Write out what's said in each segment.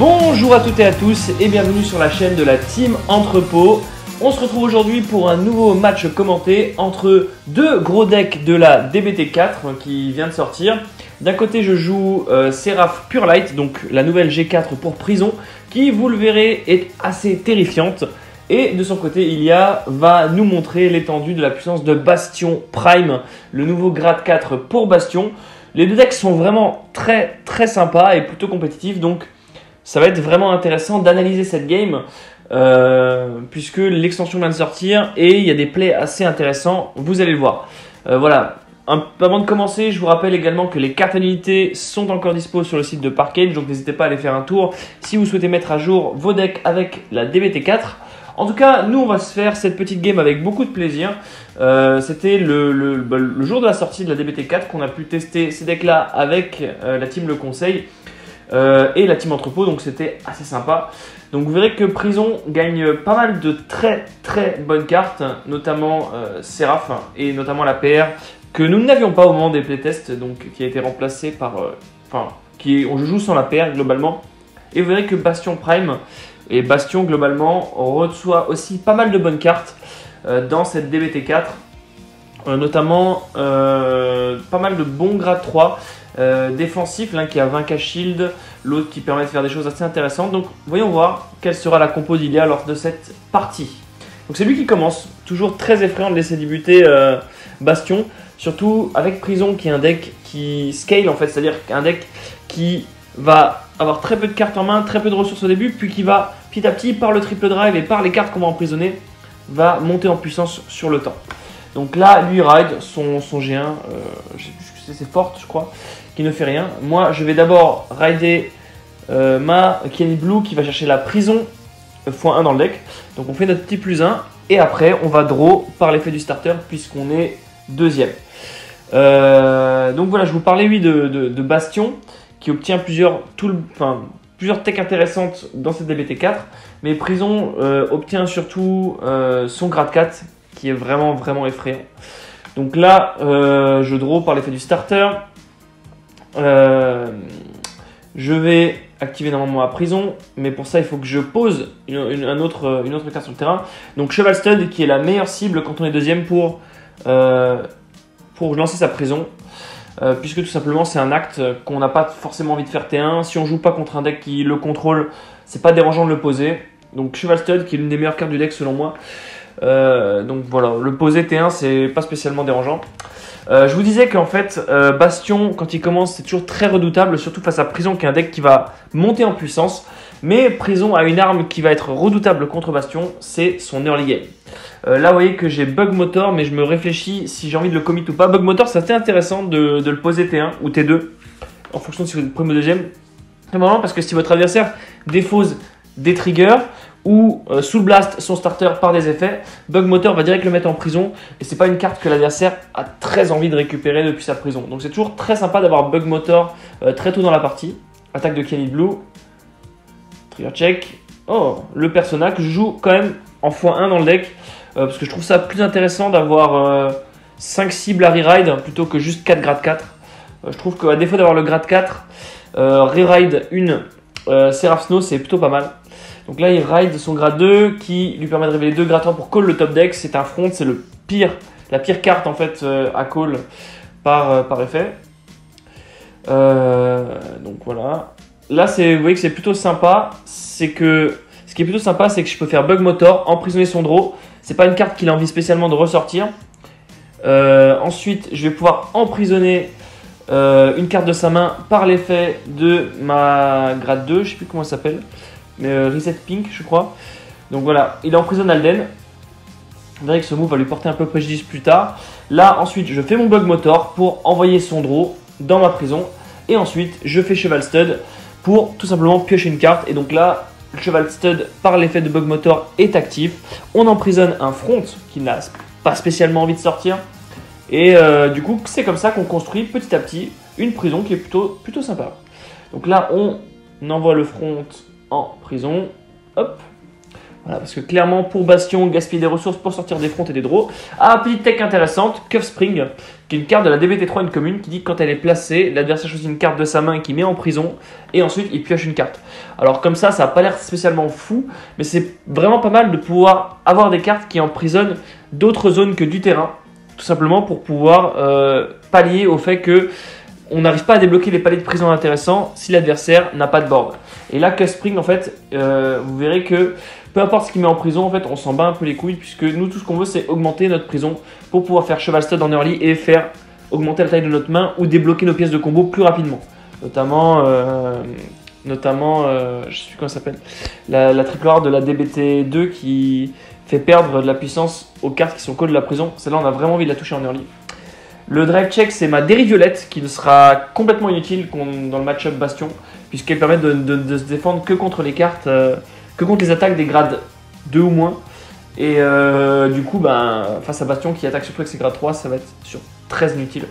Bonjour à toutes et à tous et bienvenue sur la chaîne de la Team Entrepôt. On se retrouve aujourd'hui pour un nouveau match commenté entre deux gros decks de la DBT4 qui vient de sortir. D'un côté je joue Seraph Purelight, donc la nouvelle G4 pour prison, qui vous le verrez est assez terrifiante. Et de son côté Ilia va nous montrer l'étendue de la puissance de Bastion Prime, le nouveau grade 4 pour Bastion. Les deux decks sont vraiment très sympas et plutôt compétitifs, donc ça va être vraiment intéressant d'analyser cette game puisque l'extension vient de sortir et il y a des plays assez intéressants, vous allez le voir. Voilà, avant de commencer, je vous rappelle également que les cartes à l'unité sont encore dispo sur le site de Parkage, donc n'hésitez pas à aller faire un tour si vous souhaitez mettre à jour vos decks avec la DBT4. En tout cas, nous on va se faire cette petite game avec beaucoup de plaisir. C'était le jour de la sortie de la DBT4 qu'on a pu tester ces decks là avec la team Le Conseil et la team Entrepôt, donc c'était assez sympa. Donc vous verrez que Prison gagne pas mal de très bonnes cartes, notamment Seraph et notamment la PR que nous n'avions pas au moment des playtests, donc qui a été remplacée par, on joue sans la PR globalement. Et vous verrez que Bastion Prime et Bastion globalement reçoit aussi pas mal de bonnes cartes dans cette DBT4, notamment pas mal de bons grade 3 défensifs, l'un qui a 20k shield, l'autre qui permet de faire des choses assez intéressantes. Donc voyons voir quelle sera la compo d'Ilia lors de cette partie. Donc c'est lui qui commence, toujours très effrayant de laisser débuter Bastion, surtout avec Prison qui est un deck qui scale en fait, c'est-à-dire un deck qui va avoir très peu de cartes en main, très peu de ressources au début, puis qui va petit à petit, par le triple drive et par les cartes qu'on va emprisonner, va monter en puissance sur le temps. Donc là, lui ride son G1, c'est forte je crois, qui ne fait rien. Moi je vais d'abord rider ma Kenny Blue qui va chercher la prison x1 dans le deck. Donc on fait notre petit +1 et après on va draw par l'effet du starter puisqu'on est deuxième. Donc voilà, je vous parlais oui de Bastion qui obtient plusieurs techs intéressantes dans cette DBT4, mais Prison obtient surtout son grade 4 qui est vraiment effrayant. Donc là, je draw par l'effet du starter. Je vais activer normalement ma prison, mais pour ça il faut que je pose une autre carte sur le terrain. Donc Cheval Stud qui est la meilleure cible quand on est deuxième pour lancer sa prison. Puisque tout simplement c'est un acte qu'on n'a pas forcément envie de faire T1. Si on joue pas contre un deck qui le contrôle, c'est pas dérangeant de le poser. Donc Cheval Stud qui est l'une des meilleures cartes du deck selon moi. Donc voilà, le poser T1 c'est pas spécialement dérangeant. Je vous disais qu'en fait Bastion quand il commence c'est toujours très redoutable, surtout face à Prison qui est un deck qui va monter en puissance. Mais Prison a une arme qui va être redoutable contre Bastion, c'est son early game. Là vous voyez que j'ai Bug Motor, mais je me réfléchis si j'ai envie de le commit ou pas. Bug Motor c'est assez intéressant de le poser T1 ou T2 en fonction de si vous êtes premier ou deuxième. C'est marrant parce que si votre adversaire défausse des triggers ou Soul Blast son starter par des effets, Bug Motor va direct le mettre en prison et c'est pas une carte que l'adversaire a très envie de récupérer depuis sa prison. Donc c'est toujours très sympa d'avoir Bug Motor très tôt dans la partie. Attaque de Kenny Blue, trigger check. Oh, le persona que je joue quand même en x1 dans le deck parce que je trouve ça plus intéressant d'avoir 5 cibles à re-ride plutôt que juste 4 grade 4. Je trouve qu'à défaut d'avoir le grade 4, re-ride une Seraph Snow c'est plutôt pas mal. Donc là il ride son grade 2 qui lui permet de révéler 2 grade 3 pour call le top deck. C'est un front, c'est la pire carte en fait à call par effet. Donc voilà. Là vous voyez que c'est plutôt sympa. Ce qui est plutôt sympa c'est que je peux faire Bug Motor, emprisonner son draw. C'est pas une carte qu'il a envie spécialement de ressortir. Ensuite je vais pouvoir emprisonner une carte de sa main par l'effet de ma grade 2, je sais plus comment elle s'appelle. Reset Pink je crois. Donc voilà, il emprisonne Alden. Vous verrez que ce move va lui porter un peu préjudice plus tard. Là ensuite je fais mon Bug Motor pour envoyer son draw dans ma prison. Et ensuite je fais Cheval Stud pour tout simplement piocher une carte. Et donc là le Cheval Stud par l'effet de Bug Motor est actif. On emprisonne un front qui n'a pas spécialement envie de sortir. Et du coup c'est comme ça qu'on construit petit à petit une prison qui est plutôt sympa. Donc là on envoie le front en prison. Hop. Voilà, parce que clairement, pour Bastion, gaspiller des ressources pour sortir des fronts et des draws. Ah, petite tech intéressante, Cuff Spring, qui est une carte de la DBT3, une commune, qui dit que quand elle est placée, l'adversaire choisit une carte de sa main et qui met en prison, et ensuite il pioche une carte. Alors comme ça n'a pas l'air spécialement fou, mais c'est vraiment pas mal de pouvoir avoir des cartes qui emprisonnent d'autres zones que du terrain, tout simplement pour pouvoir pallier au fait que on n'arrive pas à débloquer les paliers de prison intéressants si l'adversaire n'a pas de board. Et là, Cuff Spring, en fait, vous verrez que peu importe ce qu'il met en prison, en fait, on s'en bat un peu les couilles, puisque nous, tout ce qu'on veut, c'est augmenter notre prison pour pouvoir faire cheval stud en early et faire augmenter la taille de notre main ou débloquer nos pièces de combo plus rapidement. Notamment, je sais plus comment ça s'appelle, la triple rare de la DBT2 qui fait perdre de la puissance aux cartes qui sont call de la prison. Celle-là, on a vraiment envie de la toucher en early. Le drive check, c'est ma Derry Violette qui ne sera complètement inutile dans le match-up Bastion, puisqu'elle permet de se défendre que contre les cartes, que contre les attaques des grades 2 ou moins. Et du coup, face à Bastion qui attaque surtout avec ses grades 3, ça va être très inutile.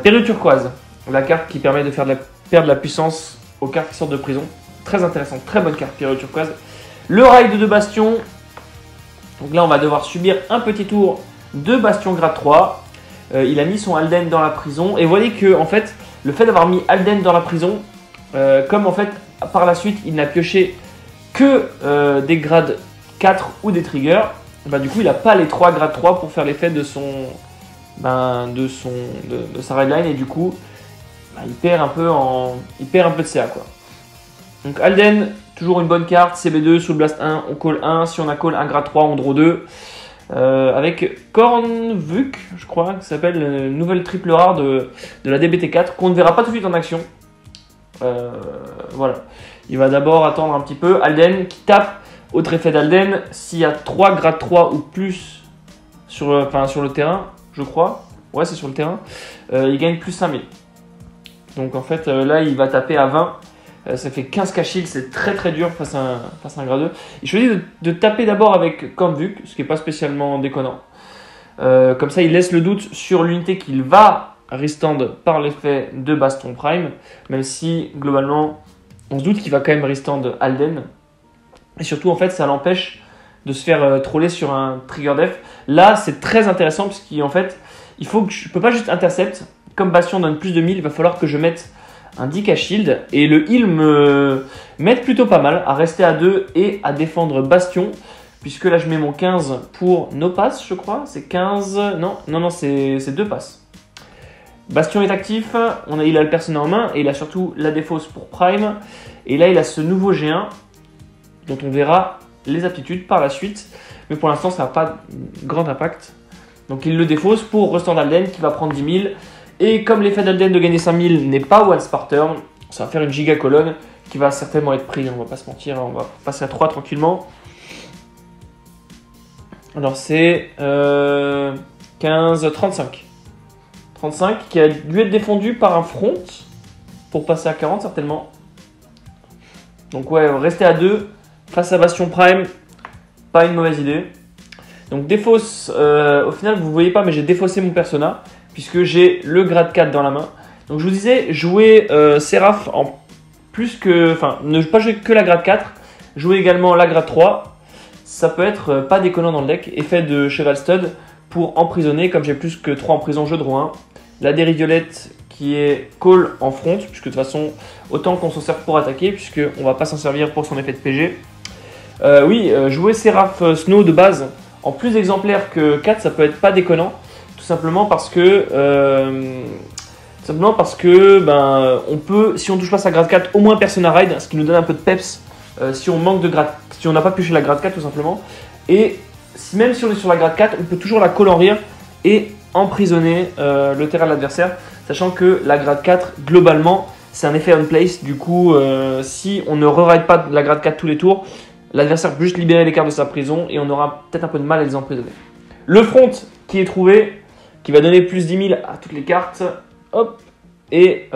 Période turquoise, la carte qui permet de perdre de la puissance aux cartes qui sortent de prison. Très intéressant, très bonne carte, période turquoise. Le raid de Bastion. Donc là, on va devoir subir un petit tour de Bastion grade 3. Il a mis son Alden dans la prison. Et vous voyez que en fait, le fait d'avoir mis Alden dans la prison, comme en fait, par la suite, il n'a pioché que des grades 4 ou des triggers, du coup, il n'a pas les 3 grades 3 pour faire l'effet de sa raidline. Et du coup, il perd un peu de CA, quoi. Donc Alden, toujours une bonne carte. CB2, Soul Blast 1, on call 1. Si on a call un grade 3, on draw 2. Avec Kornvuk, je crois, qui s'appelle une nouvelle triple rare de la DBT4, qu'on ne verra pas tout de suite en action. Voilà. Il va d'abord attendre un petit peu. Alden qui tape. Autre effet d'Alden, s'il y a 3 grades 3 ou plus sur le terrain, je crois. Ouais, c'est sur le terrain. Il gagne plus 5000. Donc en fait, là, il va taper à 20. Ça fait 15 K-Shield, c'est très très dur face à un grade 2. Il choisit de taper d'abord avec Kornvuk, ce qui n'est pas spécialement déconnant. Comme ça, il laisse le doute sur l'unité qu'il va restand par l'effet de Baston Prime, même si globalement, on se doute qu'il va quand même restand Alden. Et surtout, en fait, ça l'empêche de se faire troller sur un trigger def. Là, c'est très intéressant, puisqu'en fait, je ne peux pas juste intercept. Comme Bastion donne plus de 1000, il va falloir que je mette un 10k shield, et le heal me m'aide plutôt pas mal à rester à 2 et à défendre Bastion, puisque là je mets mon 15 pour no pass, je crois, c'est 15, non, c'est 2 passes. Bastion est actif, il a le personnel en main, et il a surtout la défausse pour Prime, et là il a ce nouveau G1, dont on verra les aptitudes par la suite, mais pour l'instant ça n'a pas grand impact. Donc il le défausse pour restand Alden qui va prendre 10 000. Et comme l'effet d'Alden de gagner 5000 n'est pas once par turn, ça va faire une giga colonne qui va certainement être prise, on va pas se mentir, on va passer à 3 tranquillement. Alors c'est 15, 35. 35 qui a dû être défendu par un front pour passer à 40 certainement. Donc ouais, rester à 2 face à Bastion Prime, pas une mauvaise idée. Donc défausse, au final vous ne voyez pas mais j'ai défaussé mon persona, puisque j'ai le grade 4 dans la main. Donc je vous disais, jouer Seraph en plus que... Enfin, ne pas jouer que la grade 4, jouer également la grade 3, ça peut être pas déconnant dans le deck. Effet de Cheval Stud pour emprisonner, comme j'ai plus que 3 en prison, je draw 1. La Derry Violette qui est call en front, puisque de toute façon, autant qu'on s'en serve pour attaquer, puisqu'on ne va pas s'en servir pour son effet de PG. Jouer Seraph Snow de base, en plus exemplaire que 4, ça peut être pas déconnant. Tout simplement parce que on peut, si on touche pas sa grade 4, au moins Persona Ride, ce qui nous donne un peu de peps si on manque de grade, si on n'a pas pioché la grade 4 tout simplement. Et même si on est sur la grade 4, on peut toujours la call en rear et emprisonner le terrain de l'adversaire, sachant que la grade 4 globalement c'est un effet on place. Du coup, si on ne re-ride pas la grade 4 tous les tours, l'adversaire peut juste libérer les cartes de sa prison et on aura peut-être un peu de mal à les emprisonner. Le front qui est trouvé, qui va donner plus 10 000 à toutes les cartes, hop, et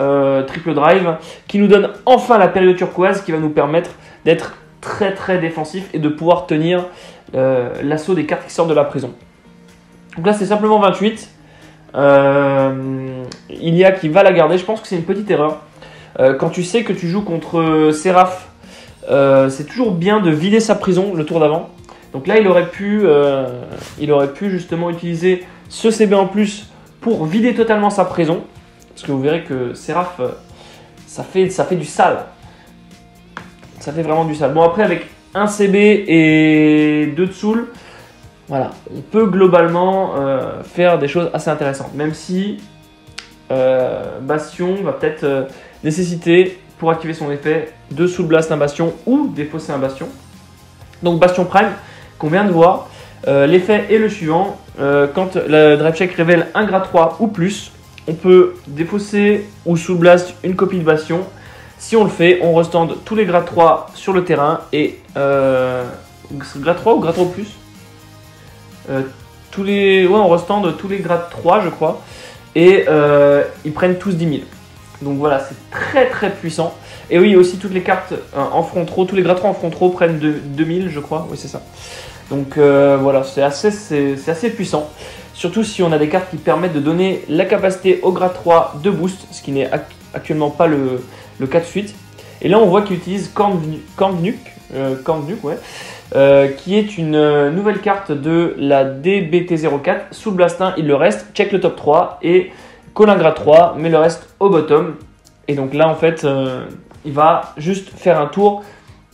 triple drive, qui nous donne enfin la période turquoise, qui va nous permettre d'être très très défensif et de pouvoir tenir l'assaut des cartes qui sortent de la prison. Donc là c'est simplement 28, il y a qui va la garder, je pense que c'est une petite erreur. Quand tu sais que tu joues contre Seraph c'est toujours bien de vider sa prison le tour d'avant. Donc là, il aurait pu justement utiliser ce CB en plus pour vider totalement sa prison. Parce que vous verrez que Séraph, ça fait du sale. Ça fait vraiment du sale. Bon, après, avec un CB et 2 de soul, voilà, on peut globalement faire des choses assez intéressantes. Même si Bastion va peut-être nécessiter, pour activer son effet, de soul blast un Bastion ou défausser un Bastion. Donc Bastion Prime, qu'on vient de voir, l'effet est le suivant. Quand le drive check révèle un grade 3 ou plus, on peut défausser ou soul blast une copie de Bastion. Si on le fait, on restand tous les grades 3 sur le terrain et grade 3 ou grade 3 ou plus, on restand tous les grades 3 je crois, et ils prennent tous 10 000. Donc voilà, c'est très très puissant. Et oui, aussi toutes les cartes en front row, tous les grades 3 en front row prennent 2000 je crois, oui c'est ça. Donc voilà, c'est assez puissant. Surtout si on a des cartes qui permettent de donner la capacité au grade 3 de boost, ce qui n'est actuellement pas le cas de suite. Et là on voit qu'il utilise Cornuke, qui est une nouvelle carte de la DBT04. Sous le blast 1, il le reste, check le top 3 et colle un grade 3, mais le reste au bottom. Et donc là en fait, il va juste faire un tour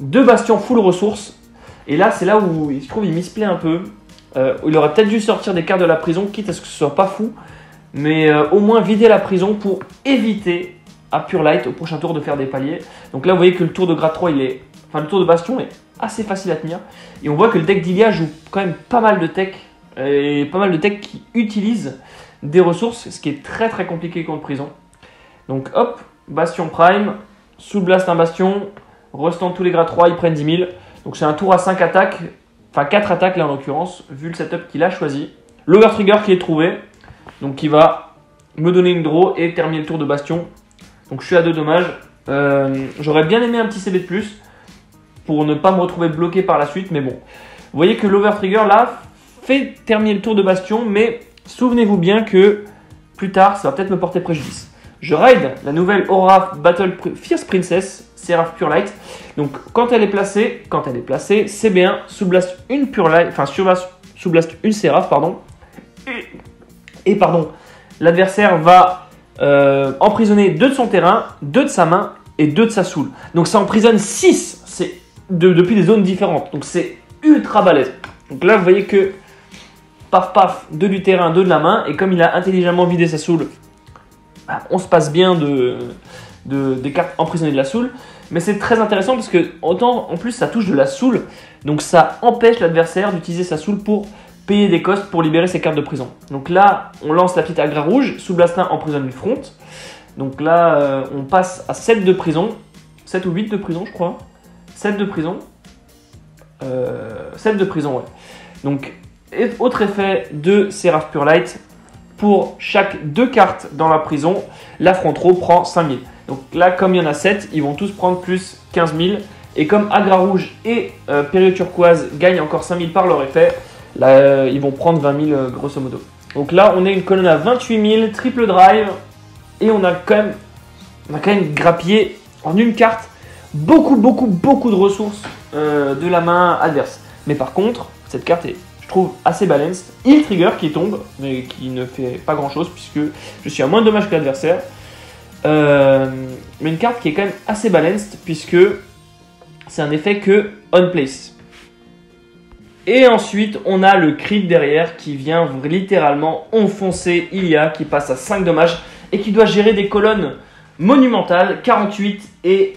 de Bastion full ressources. Et là c'est là où je trouve il misplay un peu. Il aurait peut-être dû sortir des cartes de la prison, quitte à ce que ce soit pas fou, mais au moins vider la prison pour éviter à Pure Light au prochain tour de faire des paliers. Donc là vous voyez que le tour de grade 3 le tour de Bastion est assez facile à tenir, et on voit que le deck d'Ilia joue quand même pas mal de tech, et pas mal de tech qui utilisent des ressources, ce qui est très très compliqué contre prison. Donc hop, Bastion Prime, sous blast un Bastion, restant tous les grades 3, ils prennent 10 000. Donc c'est un tour à 5 attaques, enfin 4 attaques là en l'occurrence, vu le setup qu'il a choisi. L'Overtrigger qui est trouvé, donc qui va me donner une draw et terminer le tour de Bastion. Donc je suis à 2 dommages. J'aurais bien aimé un petit CB de plus pour ne pas me retrouver bloqué par la suite, mais bon. Vous voyez que l'Overtrigger là fait terminer le tour de Bastion, mais souvenez-vous bien que plus tard ça va peut-être me porter préjudice. Je raid la nouvelle Aura Battle Fierce Princess, Séraph Pure Light. Donc quand elle est placée, CB1 sous blast une Pure Light, enfin sous blast une Séraph, pardon. Et pardon, l'adversaire va emprisonner 2 de son terrain, 2 de sa main et 2 de sa soul. Donc ça emprisonne 6, c'est depuis des zones différentes. Donc c'est ultra balèze. Donc là vous voyez que paf paf, 2 du terrain, 2 de la main, et comme il a intelligemment vidé sa soul, on se passe bien des cartes emprisonnées de la soul. Mais c'est très intéressant parce que autant en plus ça touche de la soul, donc ça empêche l'adversaire d'utiliser sa soul pour payer des costs pour libérer ses cartes de prison. Donc là on lance la petite agra rouge, sous blast 1 emprisonne une front. Donc là on passe à 7 de prison, 7 ou 8 de prison je crois, 7 de prison, 7 de prison ouais. Donc autre effet de Séraph Pure Light, pour chaque 2 cartes dans la prison, la front row prend 5000. Donc là, comme il y en a 7, ils vont tous prendre plus 15 000. Et comme Agra Rouge et Période Turquoise gagnent encore 5000 par leur effet, là, ils vont prendre 20 000 grosso modo. Donc là, on a une colonne à 28 000, triple drive. Et on a quand même grappillé en une carte beaucoup de ressources de la main adverse. Mais par contre, cette carte est, je trouve, assez balanced. Il trigger qui tombe, mais qui ne fait pas grand chose puisque je suis à moins de dommages que l'adversaire. Mais une carte qui est quand même assez balanced puisque c'est un effet que on place. Et ensuite, on a le crit derrière qui vient littéralement enfoncer Ilia qui passe à 5 dommages et qui doit gérer des colonnes monumentales, 48 et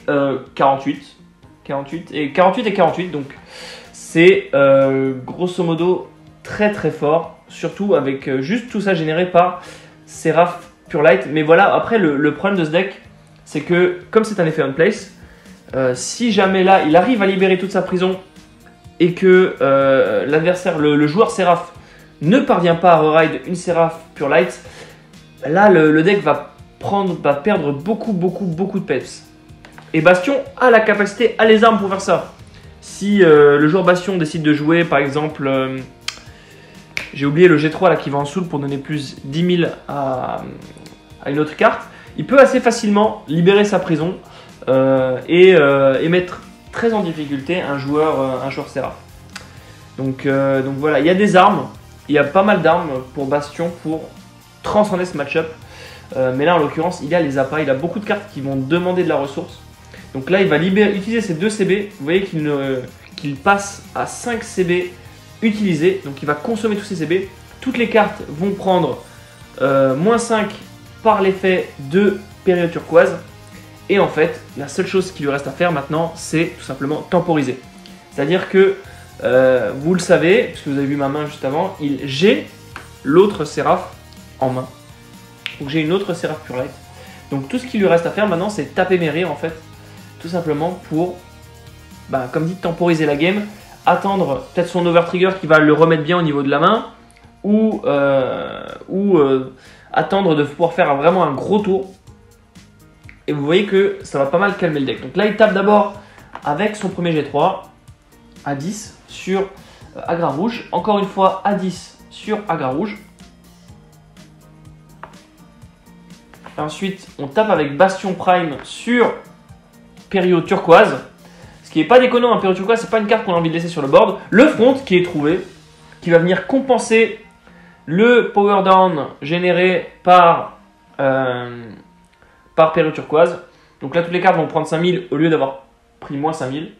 48. 48 et 48. Donc c'est grosso modo très fort, surtout avec juste tout ça généré par Séraph Pure Light. Mais voilà, après le problème de ce deck, c'est que comme c'est un effet on place, si jamais là il arrive à libérer toute sa prison et que l'adversaire, le joueur Séraph, ne parvient pas à re-ride une Séraph Pure Light, là le deck va perdre beaucoup de peps. Et Bastion a la capacité, a les armes pour faire ça. Si le joueur Bastion décide de jouer par exemple, j'ai oublié le G3 là qui va en soul pour donner plus 10 000 à une autre carte, il peut assez facilement libérer sa prison et mettre très en difficulté un joueur Seraph. Donc voilà, il y a des armes, il y a pas mal d'armes pour Bastion pour transcender ce match-up. Mais là en l'occurrence il a les appâts, il a beaucoup de cartes qui vont demander de la ressource. Donc là il va utiliser ses 2 CB, vous voyez qu'il passe à 5 CB utilisés, donc il va consommer tous ces CB. Toutes les cartes vont prendre -5 par l'effet de période turquoise. Et en fait la seule chose qui lui reste à faire maintenant c'est tout simplement temporiser. C'est-à-dire que vous le savez, puisque vous avez vu ma main juste avant, j'ai l'autre Seraph en main. Donc j'ai une autre Seraph Pure Light. Donc tout ce qui lui reste à faire maintenant c'est taper mes rires en fait. Tout simplement pour, comme dit, temporiser la game. Attendre peut-être son overtrigger qui va le remettre bien au niveau de la main. Ou attendre de pouvoir faire vraiment un gros tour. Et vous voyez que ça va pas mal calmer le deck. Donc là il tape d'abord avec son premier G3 à 10 sur Agra rouge. Encore une fois à 10 sur Agra rouge. Ensuite, on tape avec Bastion Prime sur Pério turquoise. Ce qui n'est pas déconnant, un Pério turquoise, c'est pas une carte qu'on a envie de laisser sur le board. Le front qui est trouvé, qui va venir compenser le power down généré par Pério turquoise. Donc là, toutes les cartes vont prendre 5000 au lieu d'avoir pris moins 5000.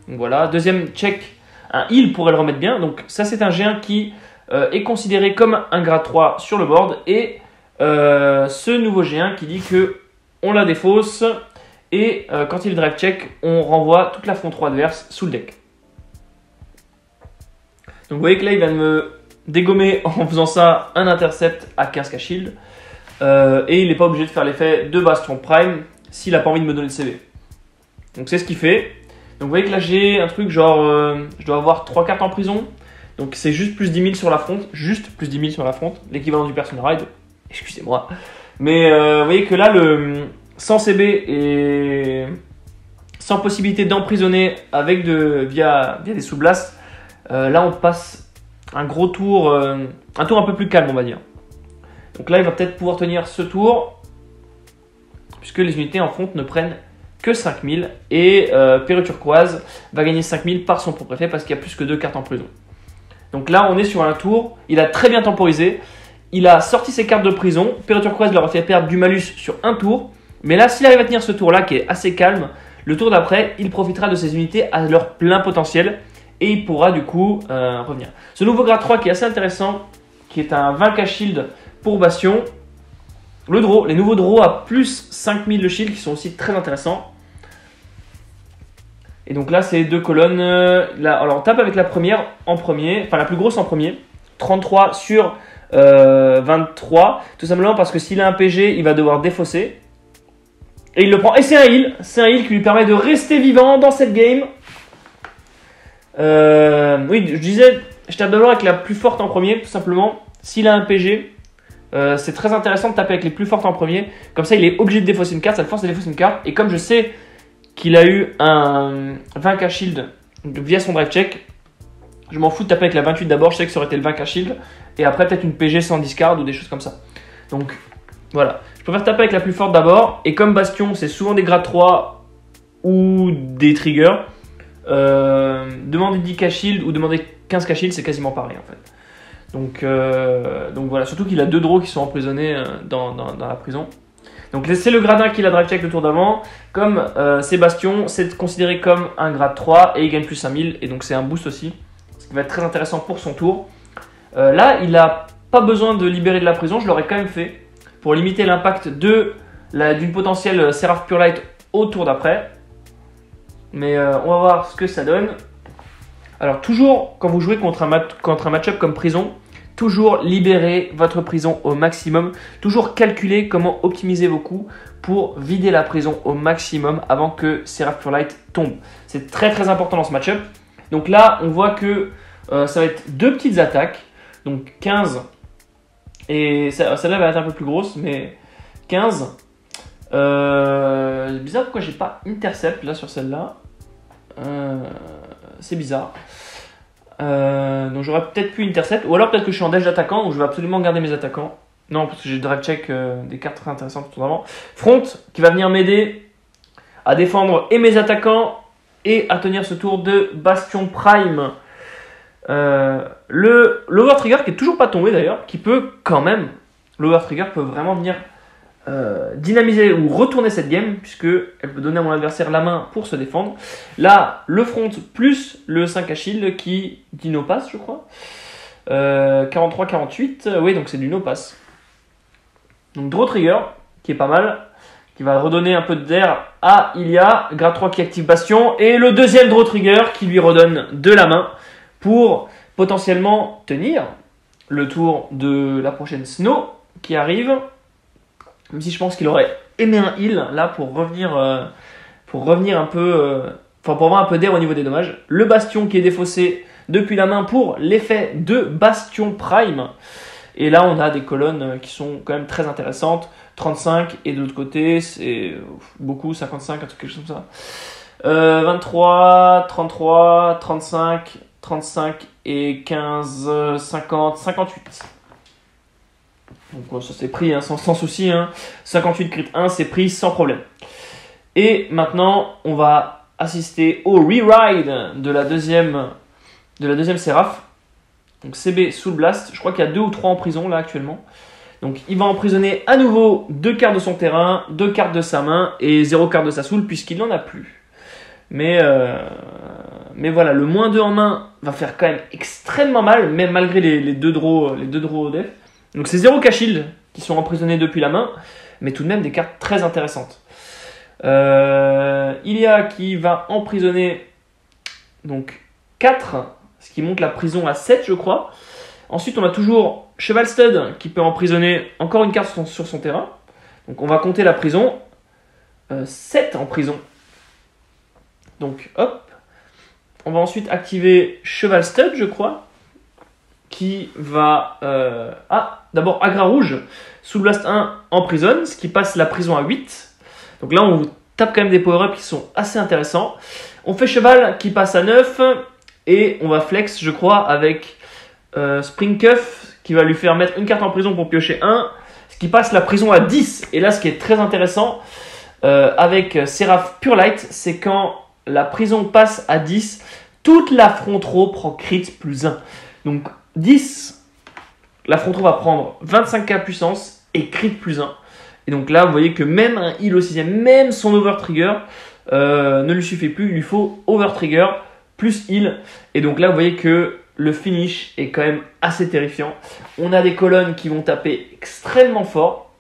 Donc voilà. Deuxième check, un heal pourrait le remettre bien. Donc ça, c'est un G1 qui est considéré comme un grade 3 sur le board. Et ce nouveau G1 qui dit que on la défausse et quand il drive check, on renvoie toute la front 3 adverse sous le deck. Donc vous voyez que là il vient de me dégommer en faisant ça un intercept à 15k shield et il n'est pas obligé de faire l'effet de Bastion Prime s'il n'a pas envie de me donner le CV. Donc c'est ce qu'il fait. Donc vous voyez que là j'ai un truc genre je dois avoir 3 cartes en prison. Donc c'est juste plus 10 000 sur la front, juste plus 10 000 sur la front, l'équivalent du Person Ride. Excusez-moi. Mais vous voyez que là, sans CB et sans possibilité d'emprisonner avec via des sous-blasts, là on passe un gros tour, un tour un peu plus calme on va dire. Donc là il va peut-être pouvoir tenir ce tour, puisque les unités en front ne prennent que 5000 et Pério turquoise va gagner 5000 par son propre effet parce qu'il y a plus que 2 cartes en prison. Donc là on est sur un tour, il a très bien temporisé. Il a sorti ses cartes de prison. Pério turquoise leur a fait perdre du malus sur un tour. Mais là, s'il arrive à tenir ce tour-là, qui est assez calme, le tour d'après, il profitera de ses unités à leur plein potentiel. Et il pourra du coup revenir. Ce nouveau grade 3 qui est assez intéressant, qui est un 20k shield pour Bastion. Le draw, les nouveaux draws à plus 5000 de shield qui sont aussi très intéressants. Et donc là, c'est 2 colonnes. Là, alors on tape avec la première en premier, enfin la plus grosse en premier. 33 sur 23, tout simplement parce que s'il a un PG, il va devoir défausser. Et il le prend. Et c'est un heal qui lui permet de rester vivant dans cette game. Oui, je disais, je tape d'abord avec la plus forte en premier, tout simplement. S'il a un PG, c'est très intéressant de taper avec les plus fortes en premier. Comme ça, il est obligé de défausser une carte, ça le force à défausser une carte. Et comme je sais qu'il a eu un 20k shield via son drive check, je m'en fous de taper avec la 28 d'abord, je sais que ça aurait été le 20k shield. Et après peut-être une PG sans discard ou des choses comme ça. Donc voilà, je préfère taper avec la plus forte d'abord. Et comme Bastion c'est souvent des grades 3 ou des triggers, demander 10k shield ou demander 15k shield c'est quasiment pareil en fait. Donc voilà, surtout qu'il a 2 draws qui sont emprisonnés dans la prison. Donc c'est le grade 1 qui l'a drive check le tour d'avant. Comme c'est Bastion, c'est considéré comme un grade 3 et il gagne plus 5000 et donc c'est un boost aussi. Ce qui va être très intéressant pour son tour. Là, il n'a pas besoin de libérer de la prison, je l'aurais quand même fait pour limiter l'impact d'une potentielle Seraph Pure Light au tour d'après. Mais on va voir ce que ça donne. Alors toujours, quand vous jouez contre un match-up comme prison, toujours libérer votre prison au maximum. Toujours calculer comment optimiser vos coups pour vider la prison au maximum avant que Seraph Pure Light tombe. C'est très très important dans ce match-up. Donc là, on voit que ça va être 2 petites attaques. Donc 15, et celle-là va être un peu plus grosse, mais 15. C'est bizarre pourquoi j'ai pas intercept là sur celle-là. C'est bizarre. Donc j'aurais peut-être pu intercept, ou alors peut-être que je suis en dash d'attaquant, où je vais absolument garder mes attaquants. Non, parce que j'ai drive check des cartes très intéressantes tout avant. Front qui va venir m'aider à défendre et mes attaquants et à tenir ce tour de Bastion Prime. L'Overtrigger qui est toujours pas tombé d'ailleurs, qui peut quand même, l'Overtrigger peut vraiment venir dynamiser ou retourner cette game, puisque elle peut donner à mon adversaire la main pour se défendre. Là, le front plus le 5 à shield qui dit no pass, je crois. 43-48, oui, donc c'est du no pass. Donc Draw Trigger, qui est pas mal, qui va redonner un peu d'air à Ilia. Grade 3 qui active Bastion, et le deuxième Draw Trigger qui lui redonne de la main pour potentiellement tenir le tour de la prochaine Snow qui arrive. Même si je pense qu'il aurait aimé un heal là pour revenir un peu, pour avoir un peu d'air au niveau des dommages. Le Bastion qui est défaussé depuis la main pour l'effet de Bastion Prime. Et là, on a des colonnes qui sont quand même très intéressantes. 35 et de l'autre côté, c'est beaucoup, 55, un truc quelque chose comme ça. 23, 33, 35, 35 et 15, 50, 58. Donc ça c'est pris hein, sans souci. Hein. 58 crit 1, c'est pris sans problème. Et maintenant, on va assister au re-ride de la deuxième Séraph. Donc CB Soul Blast. Je crois qu'il y a 2 ou 3 en prison là actuellement. Donc il va emprisonner à nouveau 2 cartes de son terrain, 2 cartes de sa main et 0 carte de sa soul puisqu'il n'en a plus. Mais voilà, le moins 2 en main va faire quand même extrêmement mal, même malgré les deux draws au def. Donc c'est 0 K-Shield qui sont emprisonnés depuis la main, mais tout de même des cartes très intéressantes. Ilia qui va emprisonner donc 4, ce qui monte la prison à 7 je crois. Ensuite on a toujours Cheval Stud qui peut emprisonner encore une carte sur son terrain. Donc on va compter la prison. 7 en prison. Donc hop. On va ensuite activer Cheval Stud je crois. Qui va... d'abord Agra Rouge, Soul Blast 1 emprisonne, ce qui passe la prison à 8. Donc là, on tape quand même des power-ups qui sont assez intéressants. On fait Cheval qui passe à 9. Et on va flex, je crois, avec Spring Cuff qui va lui faire mettre une carte en prison pour piocher 1. Ce qui passe la prison à 10. Et là, ce qui est très intéressant avec Seraph Pure Light, c'est quand la prison passe à 10, toute la front row prend crit plus 1. Donc 10, la front row va prendre 25k puissance et crit plus 1. Et donc là, vous voyez que même un heal au 6ème, même son over trigger ne lui suffit plus. Il lui faut over trigger plus heal. Et donc là, vous voyez que le finish est quand même assez terrifiant. On a des colonnes qui vont taper extrêmement fort.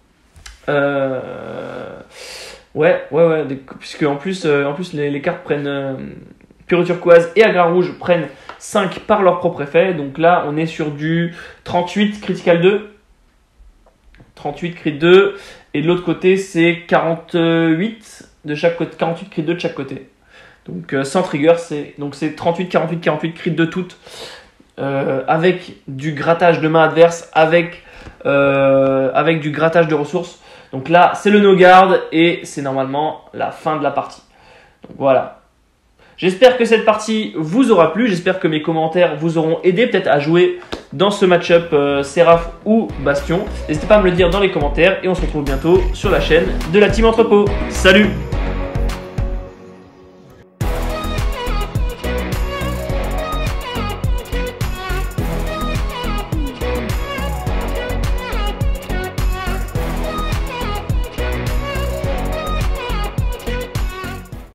Puisque en plus les cartes prennent Pure Turquoise et Agra Rouge prennent 5 par leur propre effet. Donc là, on est sur du 38 critical 2. 38 crit 2. Et de l'autre côté, c'est 48 de chaque côté, 48 crit 2 de chaque côté. Donc sans trigger, c'est 38, 48, 48 crit 2 toutes. Avec du grattage de main adverse, avec du grattage de ressources. Donc là, c'est le no-guard et c'est normalement la fin de la partie. Donc voilà. J'espère que cette partie vous aura plu. J'espère que mes commentaires vous auront aidé peut-être à jouer dans ce match-up Seraph ou Bastion. N'hésitez pas à me le dire dans les commentaires et on se retrouve bientôt sur la chaîne de la Team Entrepôt. Salut!